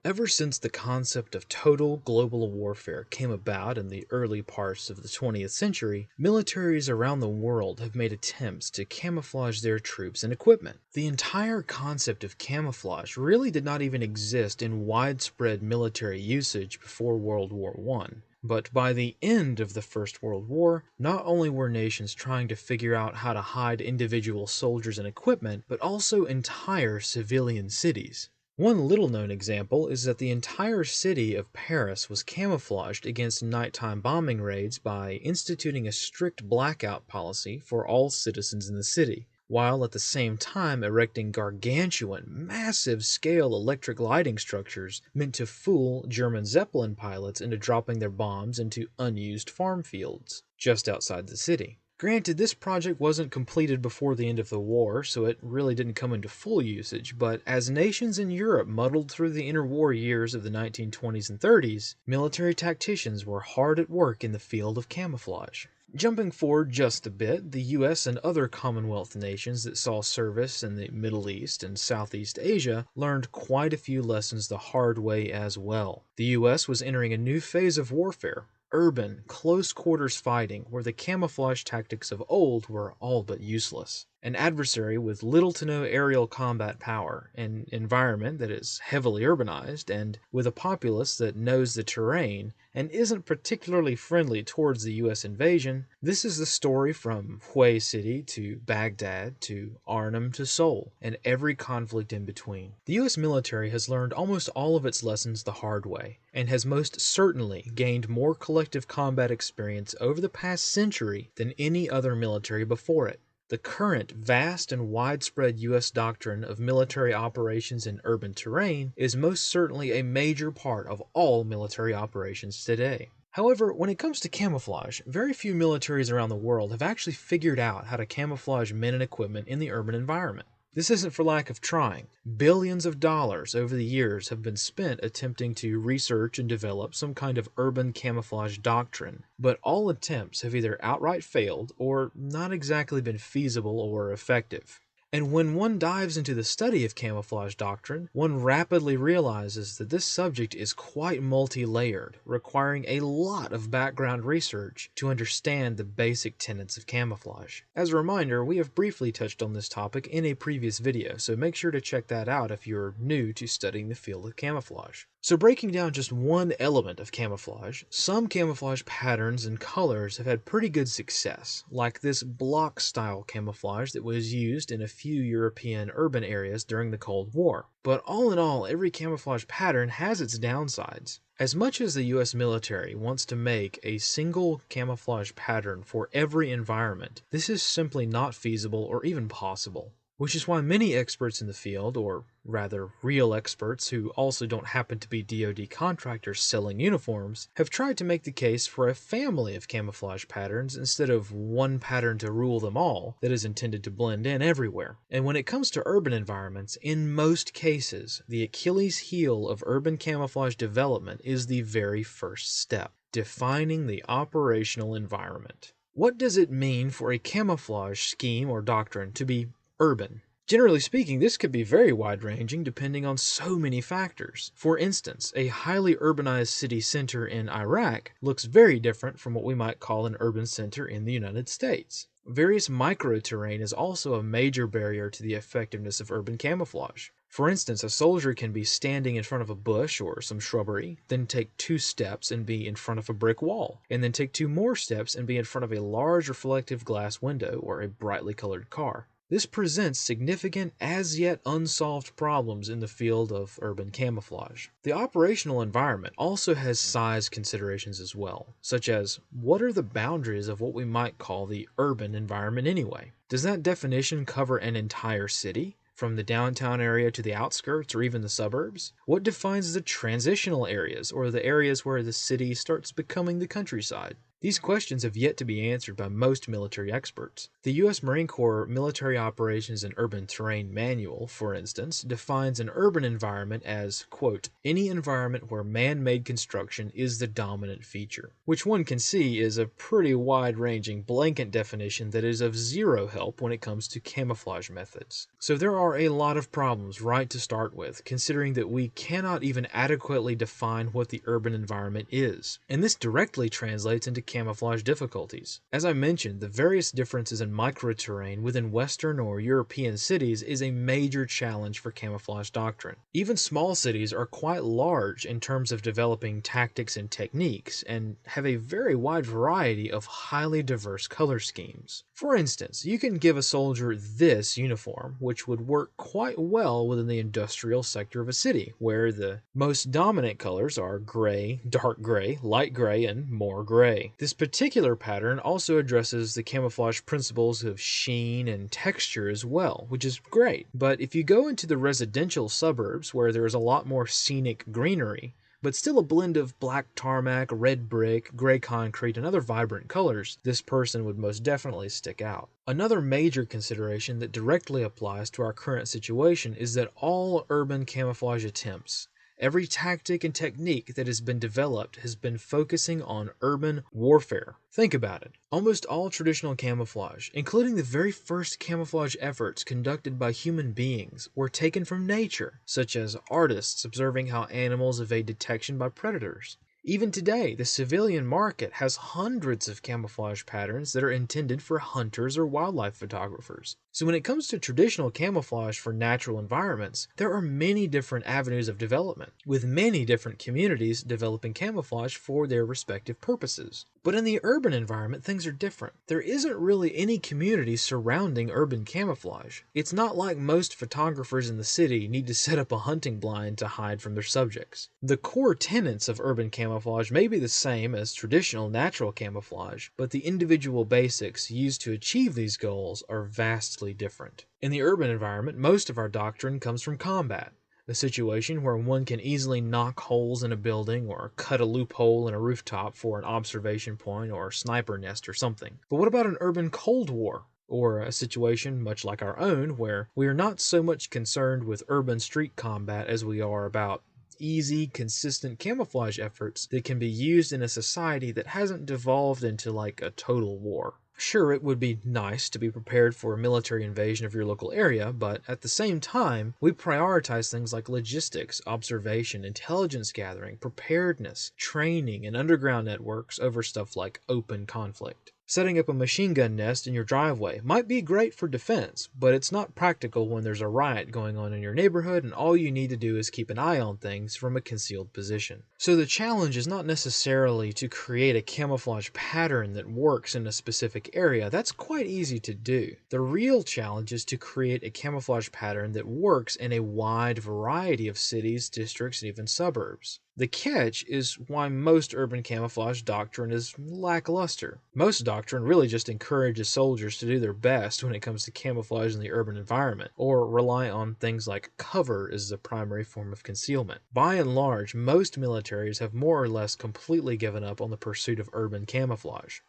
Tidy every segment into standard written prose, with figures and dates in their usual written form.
Ever since the concept of total global warfare came about in the early parts of the 20th century, militaries around the world have made attempts to camouflage their troops and equipment. The entire concept of camouflage really did not even exist in widespread military usage before World War I. But by the end of the First World War, not only were nations trying to figure out how to hide individual soldiers and equipment, but also entire civilian cities. One little-known example is that the entire city of Paris was camouflaged against nighttime bombing raids by instituting a strict blackout policy for all citizens in the city, while at the same time erecting gargantuan, massive-scale electric lighting structures meant to fool German Zeppelin pilots into dropping their bombs into unused farm fields just outside the city. Granted, this project wasn't completed before the end of the war, so it really didn't come into full usage, but as nations in Europe muddled through the interwar years of the 1920s and 30s, military tacticians were hard at work in the field of camouflage. Jumping forward just a bit, the US and other Commonwealth nations that saw service in the Middle East and Southeast Asia learned quite a few lessons the hard way as well. The US was entering a new phase of warfare, urban, close-quarters fighting where the camouflage tactics of old were all but useless. An adversary with little to no aerial combat power, an environment that is heavily urbanized, and with a populace that knows the terrain and isn't particularly friendly towards the US invasion, this is the story from Hue City to Baghdad to Arnhem to Seoul, and every conflict in between. The US military has learned almost all of its lessons the hard way, and has most certainly gained more collective combat experience over the past century than any other military before it. The current vast and widespread U.S. doctrine of military operations in urban terrain is most certainly a major part of all military operations today. However, when it comes to camouflage, very few militaries around the world have actually figured out how to camouflage men and equipment in the urban environment. This isn't for lack of trying. Billions of dollars over the years have been spent attempting to research and develop some kind of urban camouflage doctrine, but all attempts have either outright failed or not exactly been feasible or effective. And when one dives into the study of camouflage doctrine, one rapidly realizes that this subject is quite multi-layered, requiring a lot of background research to understand the basic tenets of camouflage. As a reminder, we have briefly touched on this topic in a previous video, so make sure to check that out if you're new to studying the field of camouflage. So breaking down just one element of camouflage, some camouflage patterns and colors have had pretty good success, like this block-style camouflage that was used in a few European urban areas during the Cold War. But all in all, every camouflage pattern has its downsides. As much as the US military wants to make a single camouflage pattern for every environment, this is simply not feasible or even possible. Which is why many experts in the field, or rather real experts who also don't happen to be DoD contractors selling uniforms, have tried to make the case for a family of camouflage patterns instead of one pattern to rule them all that is intended to blend in everywhere. And when it comes to urban environments, in most cases, the Achilles heel of urban camouflage development is the very first step, defining the operational environment. What does it mean for a camouflage scheme or doctrine to be urban? Generally speaking, this could be very wide-ranging depending on so many factors. For instance, a highly urbanized city center in Iraq looks very different from what we might call an urban center in the United States. Various microterrain is also a major barrier to the effectiveness of urban camouflage. For instance, a soldier can be standing in front of a bush or some shrubbery, then take 2 steps and be in front of a brick wall, and then take 2 more steps and be in front of a large reflective glass window or a brightly colored car. This presents significant, as yet unsolved problems in the field of urban camouflage. The operational environment also has size considerations as well, such as what are the boundaries of what we might call the urban environment anyway? Does that definition cover an entire city, from the downtown area to the outskirts or even the suburbs? What defines the transitional areas or the areas where the city starts becoming the countryside? These questions have yet to be answered by most military experts. The U.S. Marine Corps Military Operations and Urban Terrain Manual, for instance, defines an urban environment as, quote, any environment where man-made construction is the dominant feature, which one can see is a pretty wide-ranging blanket definition that is of zero help when it comes to camouflage methods. So there are a lot of problems right to start with, considering that we cannot even adequately define what the urban environment is, and this directly translates into camouflage difficulties. As I mentioned, the various differences in microterrain within Western or European cities is a major challenge for camouflage doctrine. Even small cities are quite large in terms of developing tactics and techniques, and have a very wide variety of highly diverse color schemes. For instance, you can give a soldier this uniform, which would work quite well within the industrial sector of a city, where the most dominant colors are gray, dark gray, light gray, and more gray. This particular pattern also addresses the camouflage principles of sheen and texture as well, which is great. But if you go into the residential suburbs where there is a lot more scenic greenery, but still a blend of black tarmac, red brick, gray concrete, and other vibrant colors, this person would most definitely stick out. Another major consideration that directly applies to our current situation is that all urban camouflage attempts, every tactic and technique that has been developed has been focusing on urban warfare. Think about it. Almost all traditional camouflage, including the very first camouflage efforts conducted by human beings, were taken from nature, such as artists observing how animals evade detection by predators. Even today, the civilian market has hundreds of camouflage patterns that are intended for hunters or wildlife photographers. So when it comes to traditional camouflage for natural environments, there are many different avenues of development, with many different communities developing camouflage for their respective purposes. But in the urban environment, things are different. There isn't really any community surrounding urban camouflage. It's not like most photographers in the city need to set up a hunting blind to hide from their subjects. The core tenets of urban camouflage may be the same as traditional natural camouflage, but the individual basics used to achieve these goals are vastly different. In the urban environment, most of our doctrine comes from combat. A situation where one can easily knock holes in a building or cut a loophole in a rooftop for an observation point or sniper nest or something. But what about an urban Cold War? Or a situation much like our own where we are not so much concerned with urban street combat as we are about easy, consistent camouflage efforts that can be used in a society that hasn't devolved into like a total war. Sure, it would be nice to be prepared for a military invasion of your local area, but at the same time, we prioritize things like logistics, observation, intelligence gathering, preparedness, training, and underground networks over stuff like open conflict. Setting up a machine gun nest in your driveway might be great for defense, but it's not practical when there's a riot going on in your neighborhood and all you need to do is keep an eye on things from a concealed position. So the challenge is not necessarily to create a camouflage pattern that works in a specific area. That's quite easy to do. The real challenge is to create a camouflage pattern that works in a wide variety of cities, districts, and even suburbs. The catch is why most urban camouflage doctrine is lackluster. Most doctrine really just encourages soldiers to do their best when it comes to camouflage in the urban environment, or rely on things like cover as the primary form of concealment. By and large, most militaries have more or less completely given up on the pursuit of urban camouflage.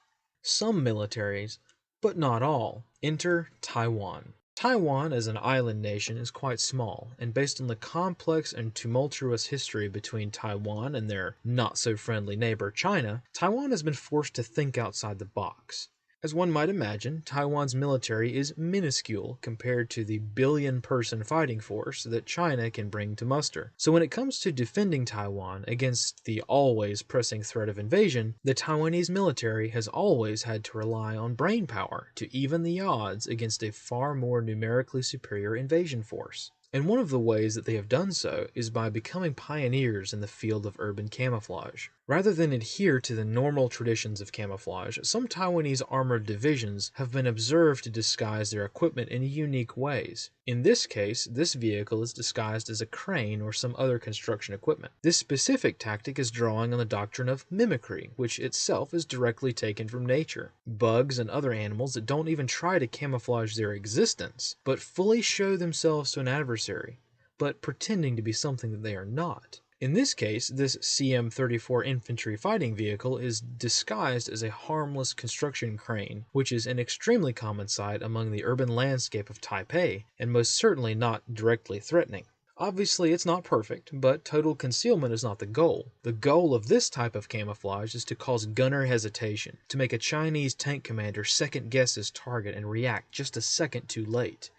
Some militaries, but not all, enter Taiwan. Taiwan as an island nation is quite small, and based on the complex and tumultuous history between Taiwan and their not-so-friendly neighbor China, Taiwan has been forced to think outside the box. As one might imagine, Taiwan's military is minuscule compared to the billion-person fighting force that China can bring to muster. So when it comes to defending Taiwan against the always pressing threat of invasion, the Taiwanese military has always had to rely on brainpower to even the odds against a far more numerically superior invasion force. And one of the ways that they have done so is by becoming pioneers in the field of urban camouflage. Rather than adhere to the normal traditions of camouflage, some Taiwanese armored divisions have been observed to disguise their equipment in unique ways. In this case, this vehicle is disguised as a crane or some other construction equipment. This specific tactic is drawing on the doctrine of mimicry, which itself is directly taken from nature. Bugs and other animals that don't even try to camouflage their existence, but fully show themselves to an adversary, but pretending to be something that they are not. In this case, this CM-34 infantry fighting vehicle is disguised as a harmless construction crane, which is an extremely common sight among the urban landscape of Taipei, and most certainly not directly threatening. Obviously, it's not perfect, but total concealment is not the goal. The goal of this type of camouflage is to cause gunner hesitation, to make a Chinese tank commander second-guess his target and react just a second too late.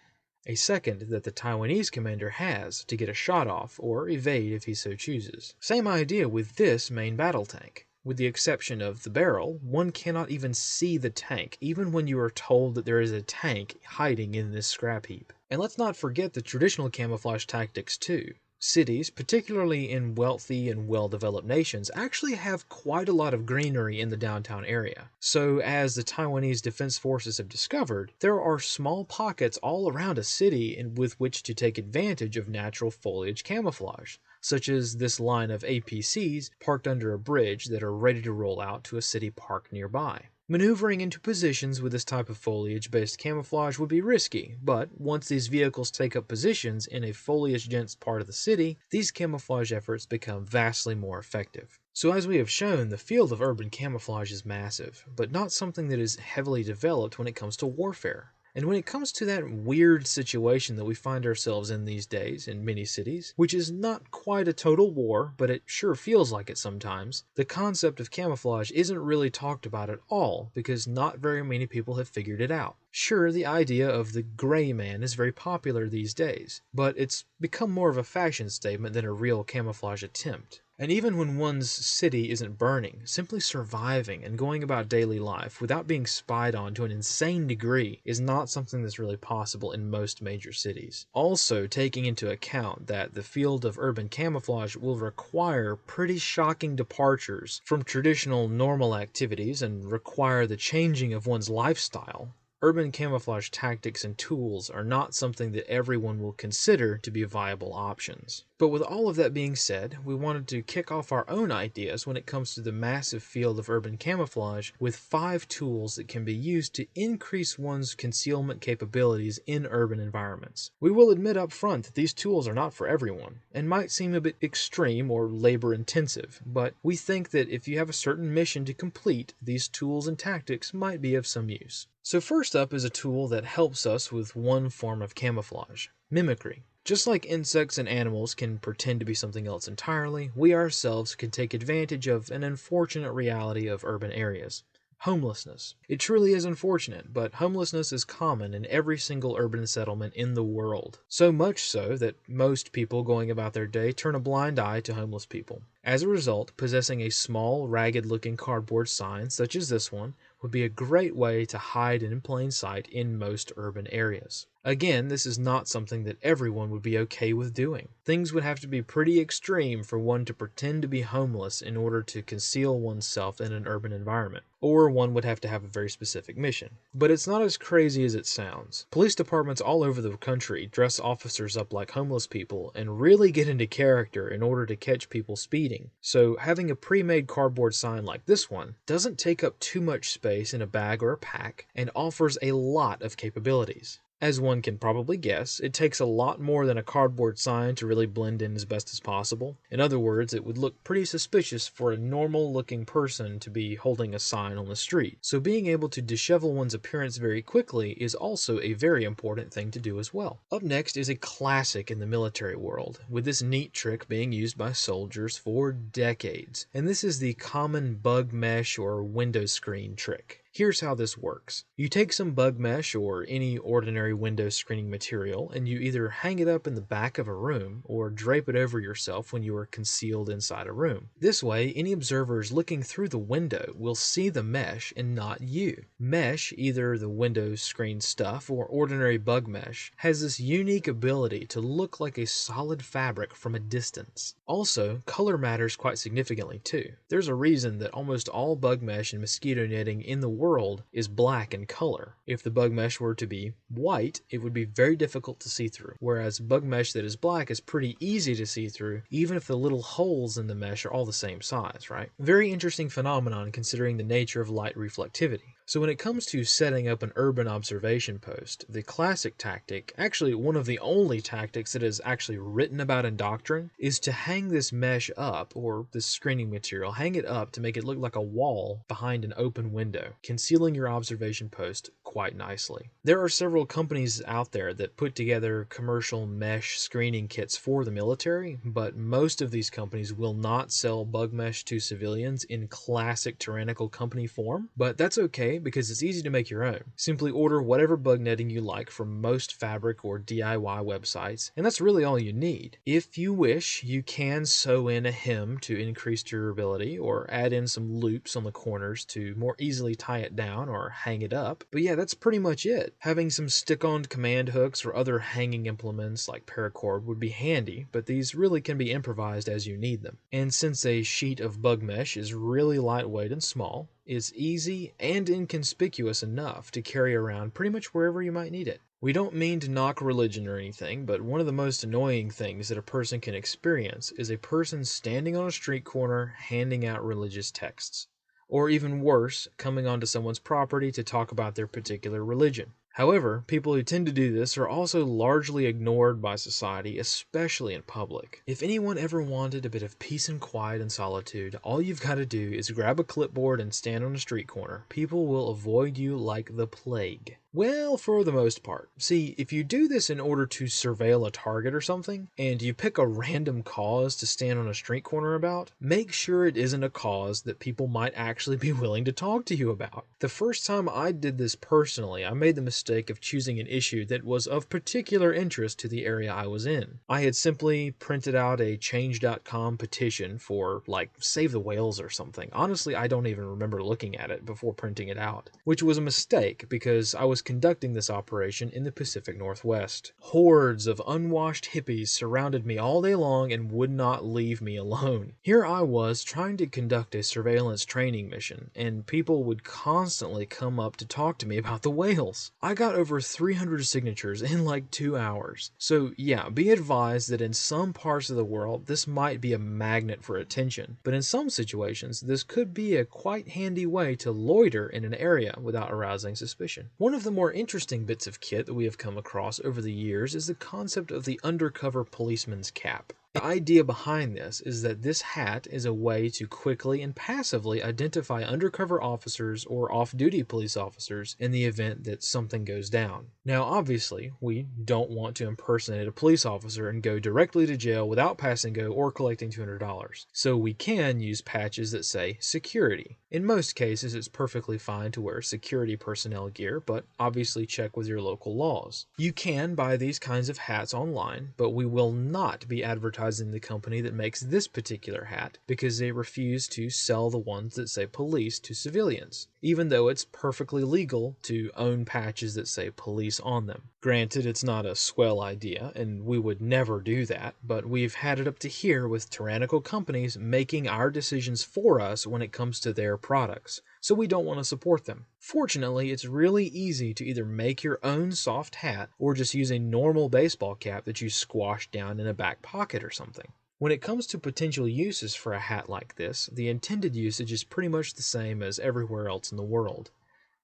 A second that the Taiwanese commander has to get a shot off, or evade if he so chooses. Same idea with this main battle tank. With the exception of the barrel, one cannot even see the tank, even when you are told that there is a tank hiding in this scrap heap. And let's not forget the traditional camouflage tactics too. Cities, particularly in wealthy and well-developed nations, actually have quite a lot of greenery in the downtown area. So, as the Taiwanese Defense Forces have discovered, there are small pockets all around a city with which to take advantage of natural foliage camouflage, such as this line of APCs parked under a bridge that are ready to roll out to a city park nearby. Maneuvering into positions with this type of foliage-based camouflage would be risky, but once these vehicles take up positions in a foliage-dense part of the city, these camouflage efforts become vastly more effective. So as we have shown, the field of urban camouflage is massive, but not something that is heavily developed when it comes to warfare. And when it comes to that weird situation that we find ourselves in these days in many cities, which is not quite a total war, but it sure feels like it sometimes, the concept of camouflage isn't really talked about at all because not very many people have figured it out. Sure, the idea of the gray man is very popular these days, but it's become more of a fashion statement than a real camouflage attempt. And even when one's city isn't burning, simply surviving and going about daily life without being spied on to an insane degree is not something that's really possible in most major cities. Also, taking into account that the field of urban camouflage will require pretty shocking departures from traditional normal activities and require the changing of one's lifestyle, urban camouflage tactics and tools are not something that everyone will consider to be viable options. But with all of that being said, we wanted to kick off our own ideas when it comes to the massive field of urban camouflage with 5 tools that can be used to increase one's concealment capabilities in urban environments. We will admit up front that these tools are not for everyone, and might seem a bit extreme or labor-intensive, but we think that if you have a certain mission to complete, these tools and tactics might be of some use. So first up is a tool that helps us with one form of camouflage: mimicry. Just like insects and animals can pretend to be something else entirely, we ourselves can take advantage of an unfortunate reality of urban areas: homelessness. It truly is unfortunate, but homelessness is common in every single urban settlement in the world. So much so that most people going about their day turn a blind eye to homeless people. As a result, possessing a small, ragged-looking cardboard sign, such as this one, would be a great way to hide in plain sight in most urban areas. Again, this is not something that everyone would be okay with doing. Things would have to be pretty extreme for one to pretend to be homeless in order to conceal oneself in an urban environment, or one would have to have a very specific mission. But it's not as crazy as it sounds. Police departments all over the country dress officers up like homeless people and really get into character in order to catch people speeding. So having a pre-made cardboard sign like this one doesn't take up too much space in a bag or a pack and offers a lot of capabilities. As one can probably guess, it takes a lot more than a cardboard sign to really blend in as best as possible. In other words, it would look pretty suspicious for a normal-looking person to be holding a sign on the street. So being able to dishevel one's appearance very quickly is also a very important thing to do as well. Up next is a classic in the military world, with this neat trick being used by soldiers for decades. And this is the common bug mesh or window screen trick. Here's how this works. You take some bug mesh or any ordinary window screening material and you either hang it up in the back of a room or drape it over yourself when you are concealed inside a room. This way, any observers looking through the window will see the mesh and not you. Mesh, either the window screen stuff or ordinary bug mesh, has this unique ability to look like a solid fabric from a distance. Also, color matters quite significantly too. There's a reason that almost all bug mesh and mosquito netting in the world is black in color. If the bug mesh were to be white, it would be very difficult to see through, whereas bug mesh that is black is pretty easy to see through, even if the little holes in the mesh are all the same size, right? Very interesting phenomenon considering the nature of light reflectivity. So when it comes to setting up an urban observation post, the classic tactic, actually one of the only tactics that is actually written about in doctrine, is to hang this mesh up, or this screening material, hang it up to make it look like a wall behind an open window, concealing your observation post quite nicely. There are several companies out there that put together commercial mesh screening kits for the military, but most of these companies will not sell bug mesh to civilians in classic tyrannical company form, but that's okay because it's easy to make your own. Simply order whatever bug netting you like from most fabric or DIY websites, and that's really all you need. If you wish, you can sew in a hem to increase durability, or add in some loops on the corners to more easily tie it down or hang it up, but yeah, that's pretty much it. Having some stick-on command hooks or other hanging implements like paracord would be handy, but these really can be improvised as you need them. And since a sheet of bug mesh is really lightweight and small, it's easy and inconspicuous enough to carry around pretty much wherever you might need it. We don't mean to knock religion or anything, but one of the most annoying things that a person can experience is a person standing on a street corner handing out religious texts. Or even worse, coming onto someone's property to talk about their particular religion. However, people who tend to do this are also largely ignored by society, especially in public. If anyone ever wanted a bit of peace and quiet and solitude, all you've got to do is grab a clipboard and stand on a street corner. People will avoid you like the plague. Well, for the most part. See, if you do this in order to surveil a target or something, and you pick a random cause to stand on a street corner about, make sure it isn't a cause that people might actually be willing to talk to you about. The first time I did this personally, I made the mistake of choosing an issue that was of particular interest to the area I was in. I had simply printed out a change.com petition for, like, Save the Whales or something. Honestly, I don't even remember looking at it before printing it out, which was a mistake because I was conducting this operation in the Pacific Northwest. Hordes of unwashed hippies surrounded me all day long and would not leave me alone. Here I was trying to conduct a surveillance training mission, and people would constantly come up to talk to me about the whales. I got over 300 signatures in like 2 hours. So yeah, be advised that in some parts of the world this might be a magnet for attention, but in some situations this could be a quite handy way to loiter in an area without arousing suspicion. One of the more interesting bits of kit that we have come across over the years is the concept of the Undercover Policeman's cap. The idea behind this is that this hat is a way to quickly and passively identify undercover officers or off-duty police officers in the event that something goes down. Now, obviously, we don't want to impersonate a police officer and go directly to jail without passing go or collecting $200. So we can use patches that say security. In most cases, it's perfectly fine to wear security personnel gear, but obviously check with your local laws. You can buy these kinds of hats online, but we will not be advertising the company that makes this particular hat because they refuse to sell the ones that say police to civilians, even though it's perfectly legal to own patches that say police on them. Granted, it's not a swell idea, and we would never do that, but we've had it up to here with tyrannical companies making our decisions for us when it comes to their products, so we don't want to support them. Fortunately, it's really easy to either make your own soft hat or just use a normal baseball cap that you squash down in a back pocket or something. When it comes to potential uses for a hat like this, the intended usage is pretty much the same as everywhere else in the world.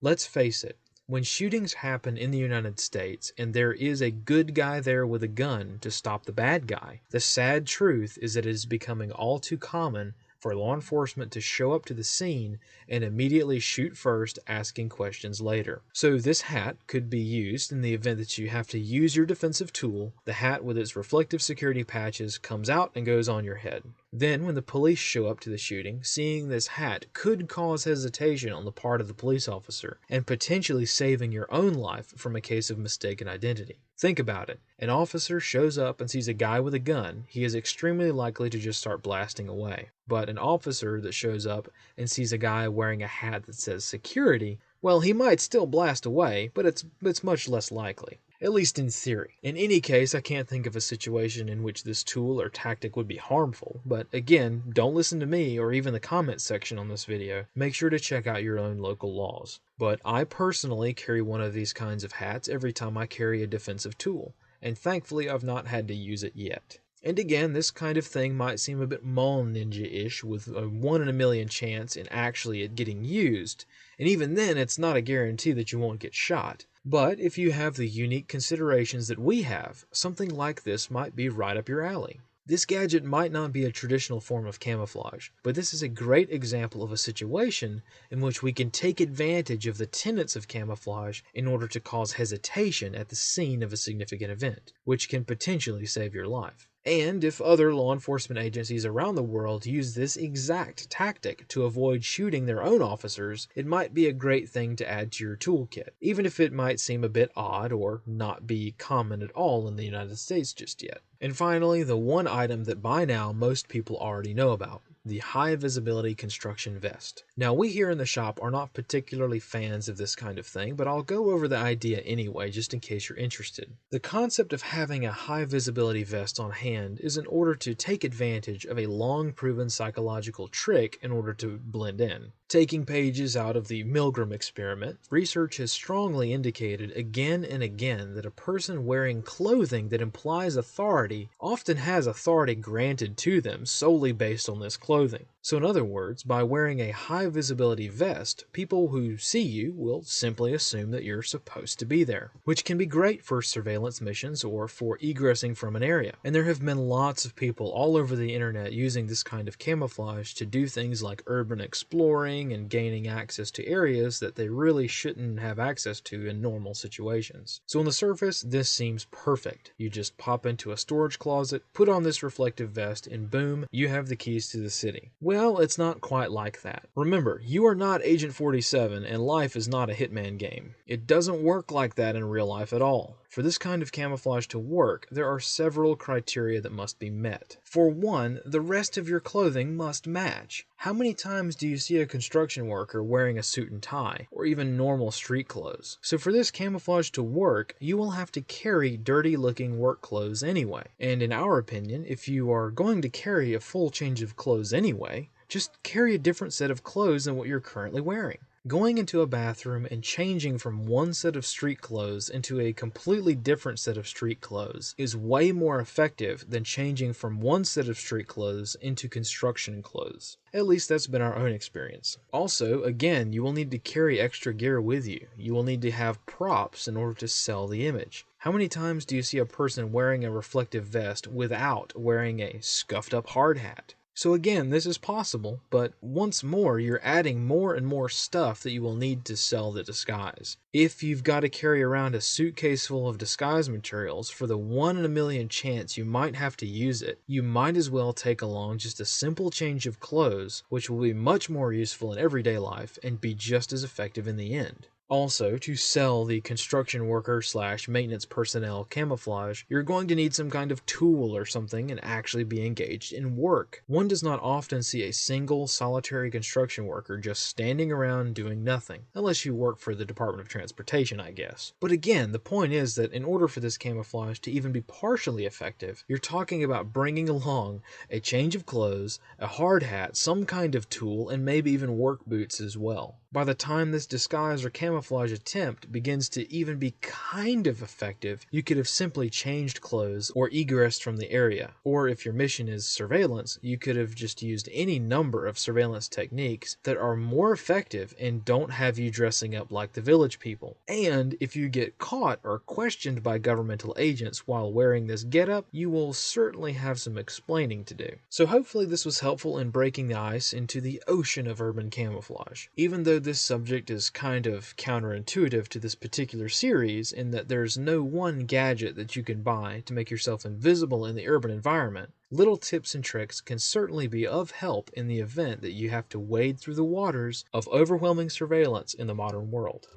Let's face it, when shootings happen in the United States and there is a good guy there with a gun to stop the bad guy, the sad truth is that it is becoming all too common for law enforcement to show up to the scene and immediately shoot first, asking questions later. So this hat could be used in the event that you have to use your defensive tool. The hat with its reflective security patches comes out and goes on your head. Then when the police show up to the shooting, seeing this hat could cause hesitation on the part of the police officer and potentially saving your own life from a case of mistaken identity. Think about it. An officer shows up and sees a guy with a gun. He is extremely likely to just start blasting away. But an officer that shows up and sees a guy wearing a hat that says security, well, he might still blast away, but it's much less likely. At least in theory. In any case, I can't think of a situation in which this tool or tactic would be harmful, but again, don't listen to me or even the comments section on this video. Make sure to check out your own local laws. But I personally carry one of these kinds of hats every time I carry a defensive tool, and thankfully I've not had to use it yet. And again, this kind of thing might seem a bit mall ninja-ish, with a 1 in a million chance in actually it getting used, and even then it's not a guarantee that you won't get shot. But if you have the unique considerations that we have, something like this might be right up your alley. This gadget might not be a traditional form of camouflage, but this is a great example of a situation in which we can take advantage of the tenets of camouflage in order to cause hesitation at the scene of a significant event, which can potentially save your life. And if other law enforcement agencies around the world use this exact tactic to avoid shooting their own officers, it might be a great thing to add to your toolkit, even if it might seem a bit odd or not be common at all in the United States just yet. And finally, the one item that by now most people already know about: the high visibility construction vest. Now, we here in the shop are not particularly fans of this kind of thing, but I'll go over the idea anyway, just in case you're interested. The concept of having a high visibility vest on hand is in order to take advantage of a long proven psychological trick in order to blend in. Taking pages out of the Milgram experiment, research has strongly indicated again and again that a person wearing clothing that implies authority often has authority granted to them solely based on this clothing. So in other words, by wearing a high visibility vest, people who see you will simply assume that you're supposed to be there, which can be great for surveillance missions or for egressing from an area. And there have been lots of people all over the internet using this kind of camouflage to do things like urban exploring and gaining access to areas that they really shouldn't have access to in normal situations. So on the surface, this seems perfect. You just pop into a storage closet, put on this reflective vest, and boom, you have the keys to the city. Well, it's not quite like that. Remember, you are not Agent 47 and life is not a Hitman game. It doesn't work like that in real life at all. For this kind of camouflage to work, there are several criteria that must be met. For one, the rest of your clothing must match. How many times do you see a construction worker wearing a suit and tie, or even normal street clothes? So for this camouflage to work, you will have to carry dirty-looking work clothes anyway. And in our opinion, if you are going to carry a full change of clothes anyway, just carry a different set of clothes than what you're currently wearing. Going into a bathroom and changing from one set of street clothes into a completely different set of street clothes is way more effective than changing from one set of street clothes into construction clothes. At least that's been our own experience. Also, again, you will need to carry extra gear with you. You will need to have props in order to sell the image. How many times do you see a person wearing a reflective vest without wearing a scuffed up hard hat? So again, this is possible, but once more, you're adding more and more stuff that you will need to sell the disguise. If you've got to carry around a suitcase full of disguise materials for the 1 in a million chance you might have to use it, you might as well take along just a simple change of clothes, which will be much more useful in everyday life and be just as effective in the end. Also, to sell the construction worker / maintenance personnel camouflage, you're going to need some kind of tool or something and actually be engaged in work. One does not often see a single solitary construction worker just standing around doing nothing, unless you work for the Department of Transportation, I guess. But again, the point is that in order for this camouflage to even be partially effective, you're talking about bringing along a change of clothes, a hard hat, some kind of tool, and maybe even work boots as well. By the time this disguise or camouflage attempt begins to even be kind of effective, you could have simply changed clothes or egressed from the area. Or if your mission is surveillance, you could have just used any number of surveillance techniques that are more effective and don't have you dressing up like the village people. And if you get caught or questioned by governmental agents while wearing this getup, you will certainly have some explaining to do. So hopefully this was helpful in breaking the ice into the ocean of urban camouflage. Even though this subject is kind of counterintuitive to this particular series in that there's no one gadget that you can buy to make yourself invisible in the urban environment, little tips and tricks can certainly be of help in the event that you have to wade through the waters of overwhelming surveillance in the modern world.